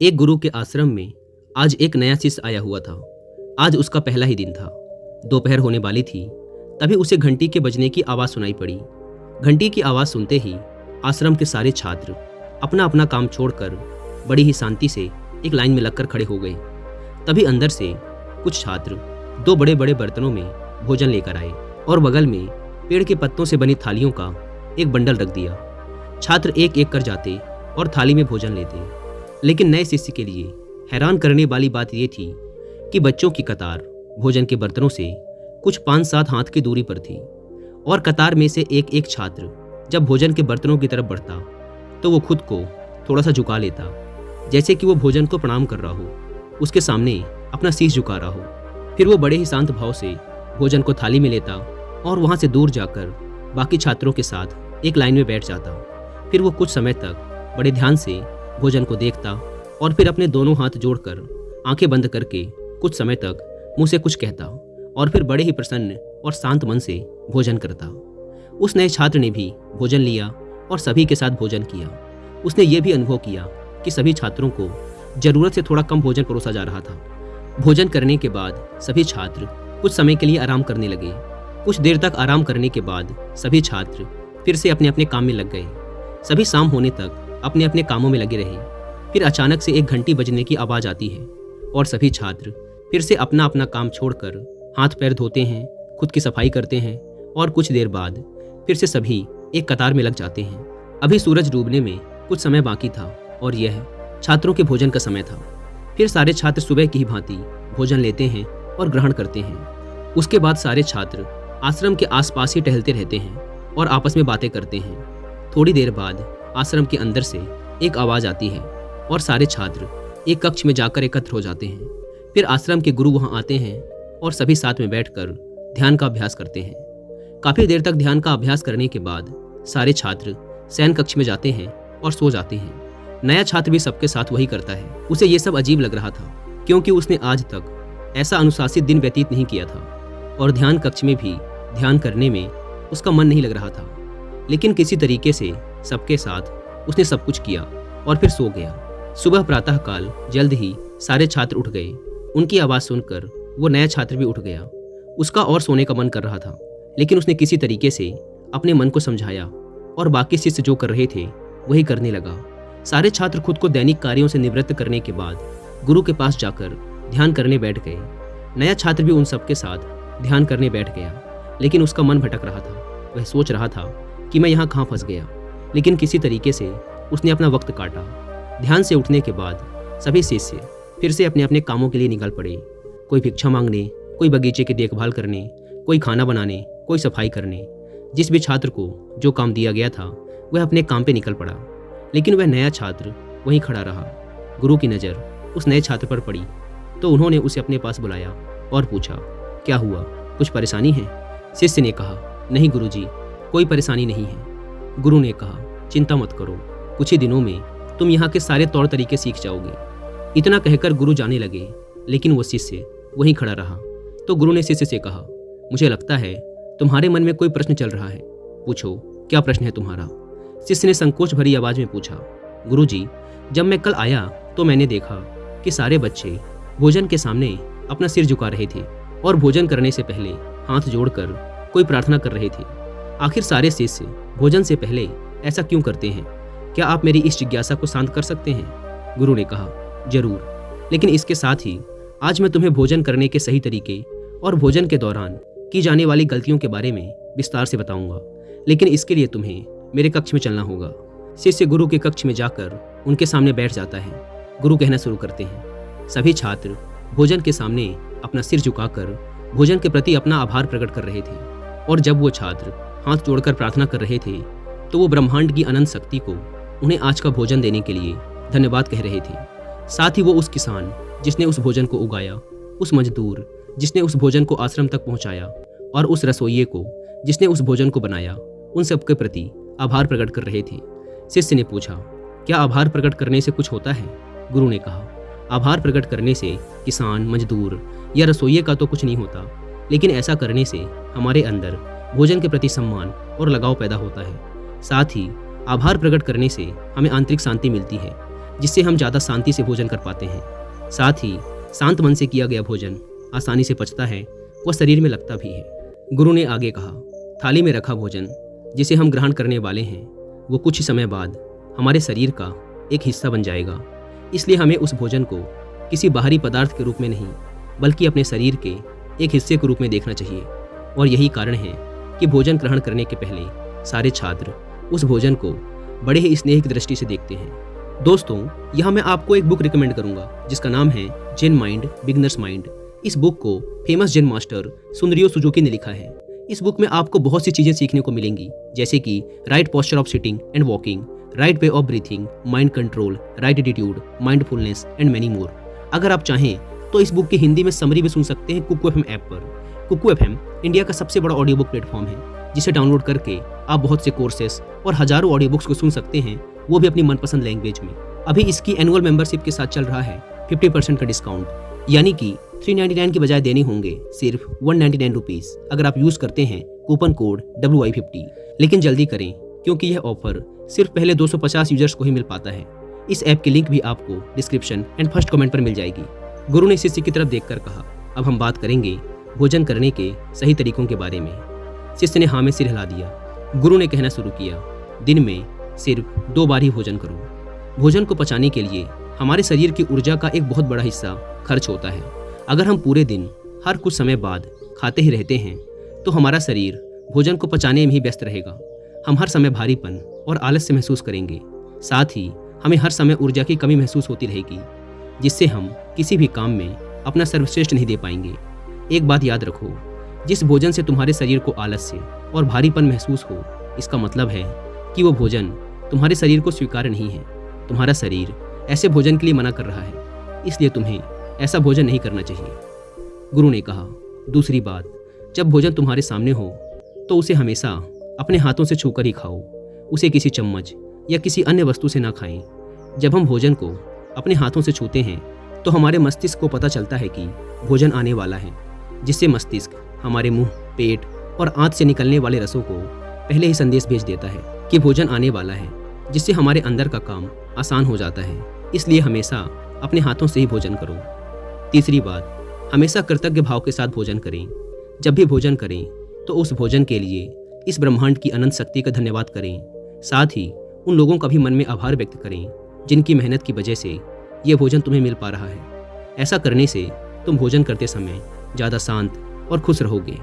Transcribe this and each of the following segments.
एक गुरु के आश्रम में आज एक नया शिष्य आया हुआ था। आज उसका पहला ही दिन था। दोपहर होने वाली थी, तभी उसे घंटी के बजने की आवाज़ सुनाई पड़ी। घंटी की आवाज़ सुनते ही आश्रम के सारे छात्र अपना अपना काम छोड़कर बड़ी ही शांति से एक लाइन में लगकर खड़े हो गए। तभी अंदर से कुछ छात्र दो बड़े बड़े बर्तनों में भोजन लेकर आए और बगल में पेड़ के पत्तों से बनी थालियों का एक बंडल रख दिया। छात्र एक एक कर जाते और थाली में भोजन लेते। लेकिन नए शिष्य के लिए हैरान करने वाली बात यह थी कि बच्चों की कतार भोजन के बर्तनों से कुछ 5-7 हाथ की दूरी पर थी और कतार में से एक एक छात्र जब भोजन के बर्तनों की तरफ बढ़ता तो वो खुद को थोड़ा सा झुका लेता, जैसे कि वो भोजन को प्रणाम कर रहा हो, उसके सामने अपना शीश झुका रहा हो। फिर वो बड़े ही शांत भाव से भोजन को थाली में लेता और वहाँ से दूर जाकर बाकी छात्रों के साथ एक लाइन में बैठ जाता। फिर वो कुछ समय तक बड़े ध्यान से भोजन को देखता और फिर अपने दोनों हाथ जोड़कर आंखें बंद करके कुछ समय तक मुंह से कुछ कहता और फिर बड़े ही प्रसन्न और शांत मन से भोजन करता। उस नए छात्र ने भी भोजन लिया और सभी के साथ भोजन किया। उसने ये भी अनुभव किया कि सभी छात्रों को जरूरत से थोड़ा कम भोजन परोसा जा रहा था। भोजन करने के बाद सभी छात्र कुछ समय के लिए आराम करने लगे। कुछ देर तक आराम करने के बाद सभी छात्र फिर से अपने अपने काम में लग गए। सभी शाम होने तक अपने अपने कामों में लगे रहे। फिर अचानक से एक घंटी बजने की आवाज़ आती है और सभी छात्र फिर से अपना अपना काम छोड़कर हाथ पैर धोते हैं, खुद की सफाई करते हैं और कुछ देर बाद फिर से सभी एक कतार में लग जाते हैं। अभी सूरज डूबने में कुछ समय बाकी था और यह छात्रों के भोजन का समय था। फिर सारे छात्र सुबह की ही भांति भोजन लेते हैं और ग्रहण करते हैं। उसके बाद सारे छात्र आश्रम के आसपास ही टहलते रहते हैं और आपस में बातें करते हैं। थोड़ी देर बाद आश्रम के अंदर से एक आवाज़ आती है और सारे छात्र एक कक्ष में जाकर एकत्र हो जाते हैं। फिर आश्रम के गुरु वहां आते हैं और सभी साथ में बैठकर ध्यान का अभ्यास करते हैं। काफ़ी देर तक ध्यान का अभ्यास करने के बाद सारे छात्र शयन कक्ष में जाते हैं और सो जाते हैं। नया छात्र भी सबके साथ वही करता है। उसे ये सब अजीब लग रहा था क्योंकि उसने आज तक ऐसा अनुशासित दिन व्यतीत नहीं किया था और ध्यान कक्ष में भी ध्यान करने में उसका मन नहीं लग रहा था। लेकिन किसी तरीके से सबके साथ उसने सब कुछ किया और फिर सो गया। सुबह प्रातःकाल जल्द ही सारे छात्र उठ गए। उनकी आवाज़ सुनकर वो नया छात्र भी उठ गया। उसका और सोने का मन कर रहा था, लेकिन उसने किसी तरीके से अपने मन को समझाया और बाकी शिष्य जो कर रहे थे वही करने लगा। सारे छात्र खुद को दैनिक कार्यों से निवृत्त करने के बाद गुरु के पास जाकर ध्यान करने बैठ गए। नया छात्र भी उन सबके साथ ध्यान करने बैठ गया, लेकिन उसका मन भटक रहा था। वह सोच रहा था कि मैं यहाँ कहाँ फंस गया, लेकिन किसी तरीके से उसने अपना वक्त काटा। ध्यान से उठने के बाद सभी शिष्य फिर से अपने अपने कामों के लिए निकल पड़े। कोई भिक्षा मांगने, कोई बगीचे की देखभाल करने, कोई खाना बनाने, कोई सफाई करने। जिस भी छात्र को जो काम दिया गया था वह अपने काम पे निकल पड़ा, लेकिन वह नया छात्र वहीं खड़ा रहा। गुरु की नज़र उस नए छात्र पर पड़ी तो उन्होंने उसे अपने पास बुलाया और पूछा, क्या हुआ, कुछ परेशानी है? शिष्य ने कहा, नहीं गुरुजी, कोई परेशानी नहीं है। गुरु ने कहा, चिंता मत करो, कुछ ही दिनों में तुम यहाँ के सारे तौर तरीके सीख जाओगे। इतना कहकर गुरु जाने लगे, लेकिन वो शिष्य वहीं खड़ा रहा। तो गुरु ने शिष्य से कहा, मुझे लगता है तुम्हारे मन में कोई प्रश्न चल रहा है, पूछो क्या प्रश्न है तुम्हारा? शिष्य ने संकोच भरी आवाज में पूछा, गुरुजी, जब मैं कल आया तो मैंने देखा कि सारे बच्चे भोजन के सामने अपना सिर झुका रहे थे और भोजन करने से पहले हाथ जोड़कर कोई प्रार्थना कर रहे थे। आखिर सारे शिष्य भोजन से पहले ऐसा क्यों करते हैं? क्या आप मेरी इस जिज्ञासा को शांत कर सकते हैं? गुरु ने कहा, जरूर, लेकिन इसके साथ ही आज मैं तुम्हें भोजन करने के सही तरीके और भोजन के दौरान की जाने वाली गलतियों के बारे में विस्तार से बताऊंगा, लेकिन इसके लिए तुम्हें मेरे कक्ष में चलना होगा। शिष्य गुरु के कक्ष में जाकर उनके सामने बैठ जाता है। गुरु कहना शुरू करते हैं, सभी छात्र भोजन के सामने अपना सिर झुकाकर भोजन के प्रति अपना आभार प्रकट कर रहे थे और जब वो छात्र हाथ जोड़कर प्रार्थना कर रहे थे तो वो ब्रह्मांड की अनंत शक्ति को उन्हें आज का भोजन देने के लिए धन्यवाद कह रहे थे। साथ ही वो उस किसान जिसने उस भोजन को उगाया, उस मजदूर जिसने उस भोजन को आश्रम तक पहुंचाया और उस रसोइये को जिसने उस भोजन को बनाया, उन सबके प्रति आभार प्रकट कर रहे थे। शिष्य ने पूछा, क्या आभार प्रकट करने से कुछ होता है? गुरु ने कहा, आभार प्रकट करने से किसान, मजदूर या रसोइये का तो कुछ नहीं होता, लेकिन ऐसा करने से हमारे अंदर भोजन के प्रति सम्मान और लगाव पैदा होता है। साथ ही आभार प्रकट करने से हमें आंतरिक शांति मिलती है। जिससे हम ज़्यादा शांति से भोजन कर पाते हैं। साथ ही शांत मन से किया गया भोजन आसानी से पचता है व शरीर में लगता भी है। गुरु ने आगे कहा, थाली में रखा भोजन जिसे हम ग्रहण करने वाले हैं वो कुछ ही समय बाद हमारे शरीर का एक हिस्सा बन जाएगा। इसलिए हमें उस भोजन को किसी बाहरी पदार्थ के रूप में नहीं बल्कि अपने शरीर के एक हिस्से के रूप में देखना चाहिए। और यही कारण है कि भोजन ग्रहण करने के पहले सारे छात्र उस भोजन को बड़े ही स्नेह की दृष्टि से देखते हैं। दोस्तों, यहाँ मैं आपको एक बुक रिकमेंड करूंगा जिसका नाम है जेन माइंड बिगनर्स माइंड। इस बुक को फेमस जेन मास्टर सुंदरियो सुजुकी ने लिखा है। इस बुक में आपको बहुत सी चीज़ें सीखने को मिलेंगी, जैसे कि right posture of sitting and walking, right way of breathing, mind control, right attitude, mindfulness and many more. अगर आप चाहें तो इस बुक की हिंदी में समरी भी सुन सकते हैं कुकू एफएम ऐप पर। कुकू एफएम इंडिया का सबसे बड़ा ऑडियो बुक प्लेटफॉर्म है, जिसे डाउनलोड करके आप बहुत से कोर्सेस और हजारों ऑडियो बुक्स को सुन सकते हैं, वो भी अपनी मनपसंद लैंग्वेज में। अभी इसकी एनुअल मेंबरशिप के साथ चल रहा है 50% का डिस्काउंट, यानी कि 399 की बजाय देने होंगे सिर्फ 199 रुपीज़ अगर आप यूज़ करते हैं कूपन कोड WI50। लेकिन जल्दी करें क्योंकि यह ऑफर सिर्फ पहले 250 यूजर्स को ही मिल पाता है। इस ऐप की लिंक भी आपको डिस्क्रिप्शन एंड फर्स्ट कमेंट पर मिल जाएगी। गुरु ने शिष्य की तरफ देखकर कहा, अब हम बात करेंगे भोजन करने के सही तरीकों के बारे में। शिष्य ने हाँ में सिर हिला दिया। गुरु ने कहना शुरू किया, दिन में सिर्फ 2 बार ही भोजन करो। भोजन को पचाने के लिए हमारे शरीर की ऊर्जा का एक बहुत बड़ा हिस्सा खर्च होता है। अगर हम पूरे दिन हर कुछ समय बाद खाते ही रहते हैं तो हमारा शरीर भोजन को पचाने में ही व्यस्त रहेगा। हम हर समय भारीपन और आलस्य महसूस करेंगे। साथ ही हमें हर समय ऊर्जा की कमी महसूस होती रहेगी, जिससे हम किसी भी काम में अपना सर्वश्रेष्ठ नहीं दे पाएंगे। एक बात याद रखो, जिस भोजन से तुम्हारे शरीर को आलस्य और भारीपन महसूस हो, इसका मतलब है कि वो भोजन तुम्हारे शरीर को स्वीकार्य नहीं है। तुम्हारा शरीर ऐसे भोजन के लिए मना कर रहा है, इसलिए तुम्हें ऐसा भोजन नहीं करना चाहिए। गुरु ने कहा, दूसरी बात, जब भोजन तुम्हारे सामने हो तो उसे हमेशा अपने हाथों से छूकर ही खाओ। उसे किसी चम्मच या किसी अन्य वस्तु से ना खाएं। जब हम भोजन को अपने हाथों से छूते हैं तो हमारे मस्तिष्क को पता चलता है कि भोजन आने वाला है, जिससे मस्तिष्क हमारे मुंह, पेट और आंत से निकलने वाले रसों को पहले ही संदेश भेज देता है कि भोजन आने वाला है, जिससे हमारे अंदर का काम आसान हो जाता है। इसलिए हमेशा अपने हाथों से ही भोजन करो। तीसरी बात, हमेशा कृतज्ञ भाव के साथ भोजन करें। जब भी भोजन करें तो उस भोजन के लिए इस ब्रह्मांड की अनंत शक्ति का धन्यवाद करें। साथ ही उन लोगों का भी मन में आभार व्यक्त करें जिनकी मेहनत की वजह से ये भोजन तुम्हें मिल पा रहा है। ऐसा करने से तुम भोजन करते समय ज़्यादा शांत और खुश रहोगे।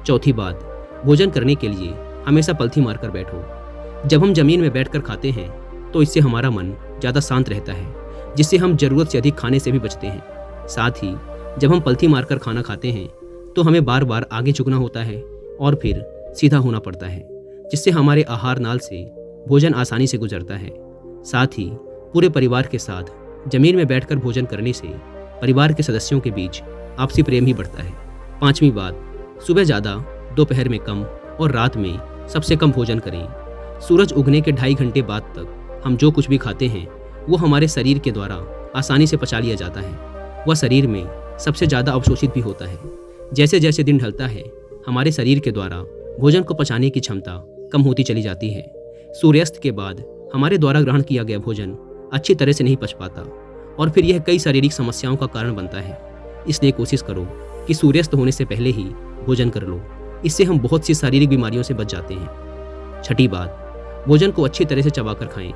चौथी बात, भोजन करने के लिए हमेशा पलथी मारकर बैठो। जब हम जमीन में बैठकर खाते हैं तो इससे हमारा मन ज़्यादा शांत रहता है, जिससे हम ज़रूरत से अधिक खाने से भी बचते हैं। साथ ही जब हम पलथी मारकर खाना खाते हैं तो हमें बार बार आगे झुकना होता है और फिर सीधा होना पड़ता है, जिससे हमारे आहार नाल से भोजन आसानी से गुजरता है। साथ ही पूरे परिवार के साथ जमीन में बैठकर भोजन करने से परिवार के सदस्यों के बीच आपसी प्रेम ही बढ़ता है। पांचवी बात, सुबह ज़्यादा, दोपहर में कम और रात में सबसे कम भोजन करें। सूरज उगने के 2.5 घंटे बाद तक हम जो कुछ भी खाते हैं वो हमारे शरीर के द्वारा आसानी से पचा लिया जाता है। वह शरीर में सबसे ज़्यादा अवशोषित भी होता है। जैसे जैसे दिन ढलता है हमारे शरीर के द्वारा भोजन को पचाने की क्षमता कम होती चली जाती है। सूर्यास्त के बाद हमारे द्वारा ग्रहण किया गया भोजन अच्छी तरह से नहीं पच पाता और फिर यह कई शारीरिक समस्याओं का कारण बनता है। इसलिए कोशिश करो कि सूर्यास्त होने से पहले ही भोजन कर लो। इससे हम बहुत सी शारीरिक बीमारियों से बच जाते हैं। छठी बात, भोजन को अच्छी तरह से चबाकर खाएं।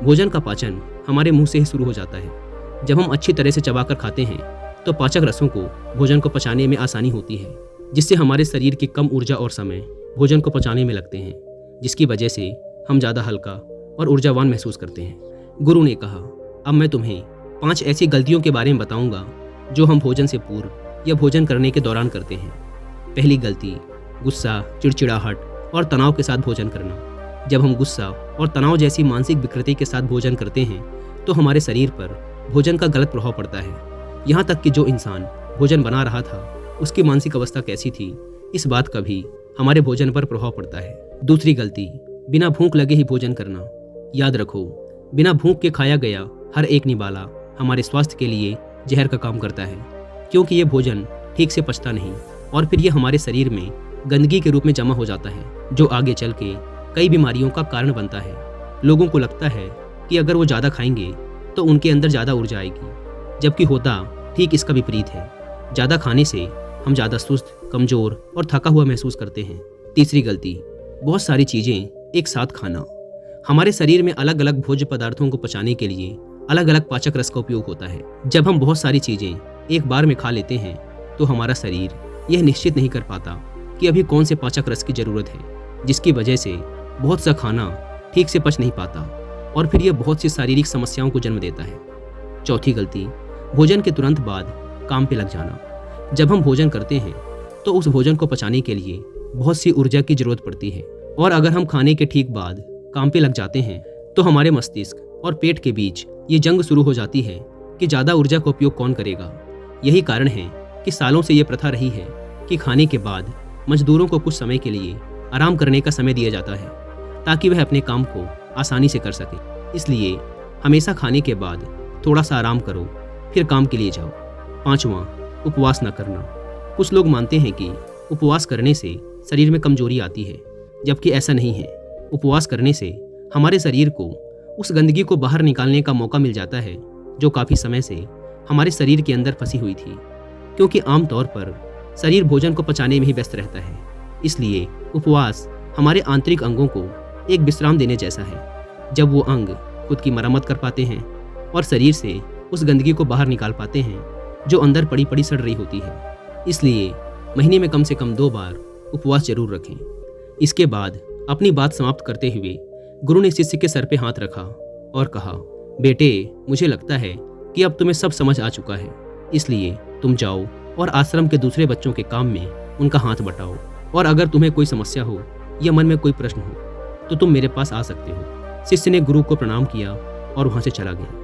भोजन का पाचन हमारे मुंह से ही शुरू हो जाता है। जब हम अच्छी तरह से चबाकर खाते हैं तो पाचक रसों को भोजन को पचाने में आसानी होती है, जिससे हमारे शरीर की कम ऊर्जा और समय भोजन को पचाने में लगते हैं, जिसकी वजह से हम ज़्यादा हल्का और ऊर्जावान महसूस करते हैं। गुरु ने कहा, अब मैं तुम्हें 5 ऐसी गलतियों के बारे में बताऊंगा जो हम भोजन से पूर्व या भोजन करने के दौरान करते हैं। पहली गलती, गुस्सा, चिड़चिड़ाहट और तनाव के साथ भोजन करना। जब हम गुस्सा और तनाव जैसी मानसिक विकृति के साथ भोजन करते हैं तो हमारे शरीर पर भोजन का गलत प्रभाव पड़ता है। यहाँ तक कि जो इंसान भोजन बना रहा था उसकी मानसिक अवस्था कैसी थी, इस बात का भी हमारे भोजन पर प्रभाव पड़ता है। दूसरी गलती, बिना भूख लगे ही भोजन करना। याद रखो, बिना भूख के खाया गया हर एक निवाला हमारे स्वास्थ्य के लिए जहर का काम करता है, क्योंकि ये भोजन ठीक से पचता नहीं और फिर ये हमारे शरीर में गंदगी के रूप में जमा हो जाता है, जो आगे चल के कई बीमारियों का कारण बनता है। लोगों को लगता है कि अगर वो ज़्यादा खाएंगे तो उनके अंदर ज़्यादा ऊर्जा आएगी, जबकि होता ठीक इसका विपरीत है। ज़्यादा खाने से हम ज़्यादा सुस्त, कमज़ोर और थका हुआ महसूस करते हैं। तीसरी गलती, बहुत सारी चीज़ें एक साथ खाना। हमारे शरीर में अलग अलग भोज्य पदार्थों को पचाने के लिए अलग अलग पाचक रस का उपयोग होता है। जब हम बहुत सारी चीज़ें एक बार में खा लेते हैं तो हमारा शरीर यह निश्चित नहीं कर पाता कि अभी कौन से पाचक रस की ज़रूरत है, जिसकी वजह से बहुत सा खाना ठीक से पच नहीं पाता और फिर यह बहुत सी शारीरिक समस्याओं को जन्म देता है। चौथी गलती, भोजन के तुरंत बाद काम पे लग जाना। जब हम भोजन करते हैं तो उस भोजन को पचाने के लिए बहुत सी ऊर्जा की जरूरत पड़ती है, और अगर हम खाने के ठीक बाद काम पे लग जाते हैं तो हमारे मस्तिष्क और पेट के बीच ये जंग शुरू हो जाती है कि ज़्यादा ऊर्जा का उपयोग कौन करेगा। यही कारण है कि सालों से ये प्रथा रही है कि खाने के बाद मजदूरों को कुछ समय के लिए आराम करने का समय दिया जाता है ताकि वह अपने काम को आसानी से कर सके। इसलिए हमेशा खाने के बाद थोड़ा सा आराम करो, फिर काम के लिए जाओ। पाँचवां, उपवास न करना। कुछ लोग मानते हैं कि उपवास करने से शरीर में कमजोरी आती है, जबकि ऐसा नहीं है। उपवास करने से हमारे शरीर को उस गंदगी को बाहर निकालने का मौका मिल जाता है जो काफ़ी समय से हमारे शरीर के अंदर फंसी हुई थी, क्योंकि आमतौर पर शरीर भोजन को पचाने में ही व्यस्त रहता है। इसलिए उपवास हमारे आंतरिक अंगों को एक विश्राम देने जैसा है। जब वो अंग खुद की मरम्मत कर पाते हैं और शरीर से उस गंदगी को बाहर निकाल पाते हैं जो अंदर पड़ी पड़ी सड़ रही होती है। इसलिए महीने में कम से कम 2 बार उपवास जरूर रखें। इसके बाद अपनी बात समाप्त करते हुए गुरु ने शिष्य के सर पे हाथ रखा और कहा, बेटे, मुझे लगता है कि अब तुम्हें सब समझ आ चुका है, इसलिए तुम जाओ और आश्रम के दूसरे बच्चों के काम में उनका हाथ बटाओ, और अगर तुम्हें कोई समस्या हो या मन में कोई प्रश्न हो तो तुम मेरे पास आ सकते हो। शिष्य ने गुरु को प्रणाम किया और वहाँ से चला गया।